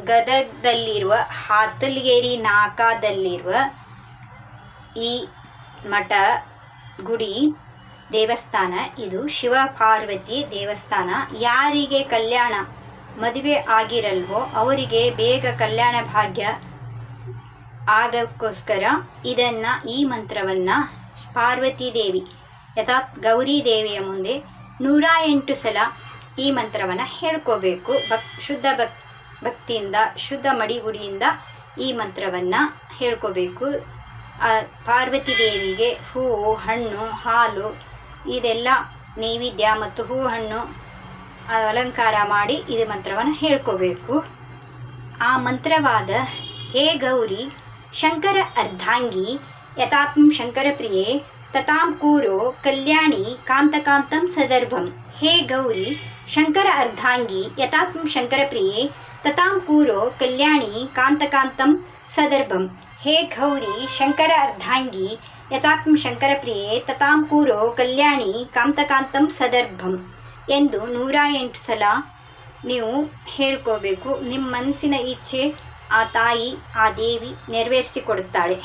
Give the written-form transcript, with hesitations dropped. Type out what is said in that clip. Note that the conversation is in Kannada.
ಗದಗದಲ್ಲಿರುವ ಹಾತಲಗೇರಿ ನಾಕಾದಲ್ಲಿರುವ ಈ ಮಠ ಗುಡಿ ದೇವಸ್ಥಾನ ಇದು ಶಿವ ಪಾರ್ವತಿ ದೇವಸ್ಥಾನ. ಯಾರಿಗೆ ಕಲ್ಯಾಣ ಮದುವೆ ಆಗಿರಲ್ವೋ ಅವರಿಗೆ ಬೇಗ ಕಲ್ಯಾಣ ಭಾಗ್ಯ ಆಗೋಕ್ಕೋಸ್ಕರ ಈ ಮಂತ್ರವನ್ನು ಪಾರ್ವತಿ ದೇವಿ ಯಥಾತ್ ಗೌರಿ ದೇವಿಯ ಮುಂದೆ 108 ಸಲ ಈ ಮಂತ್ರವನ್ನು ಹೇಳ್ಕೋಬೇಕು. ಶುದ್ಧ ಭಕ್ತಿಯಿಂದ ಶುದ್ಧ ಮಡಿಗುಡಿಯಿಂದ ಈ ಮಂತ್ರವನ್ನು ಹೇಳ್ಕೋಬೇಕು. ಪಾರ್ವತಿ ದೇವಿಗೆ ಹೂವು, ಹಣ್ಣು, ಹಾಲು ಇದೆಲ್ಲ ನೈವೇದ್ಯ ಮತ್ತು ಹೂವು ಹಣ್ಣು ಅಲಂಕಾರ ಮಾಡಿ ಇದು ಮಂತ್ರವನ್ನು ಹೇಳ್ಕೋಬೇಕು. ಆ ಮಂತ್ರವಾದ ಹೇ ಗೌರಿ ಶಂಕರ ಅರ್ಧಾಂಗಿ ಯಥಾತ್ಮ ಶಂಕರ ಪ್ರಿಯೆ ತತಾಂ ಕೂರೋ ಕಲ್ಯಾಣಿ ಕಾಂತಕಾಂತಂ ಸದರ್ಭಂ. ಹೇ ಗೌರಿ ಶಂಕರ ಅರ್ಧಾಂಗಿ ಯಥಾತ್ಮ ಶಂಕರ ಪ್ರಿಯೆ ತತಾಂ ಕೂರೋ ಕಲ್ಯಾಣಿ ಕಾಂತಕಾಂತಂ ಸದರ್ಭಂ. ಹೇ ಗೌರಿ ಶಂಕರ ಅರ್ಧಾಂಗಿ ಯಥಾತ್ಮ ಶಂಕರ ಪ್ರಿಯೆ ತತಾಂ ಕೂರೋ ಕಲ್ಯಾಣಿ ಕಾಂತಕಾಂತಂ ಸದರ್ಭಂ ಎಂದು 108 ಸಲ ನೀವು ಹೇಳ್ಕೋಬೇಕು. ನಿಮ್ಮ ಮನಸ್ಸಿನ ಇಚ್ಛೆ ಆ ತಾಯಿ ಆ ದೇವಿ ನೆರವೇರಿಸಿಕೊಡುತ್ತಾಳೆ.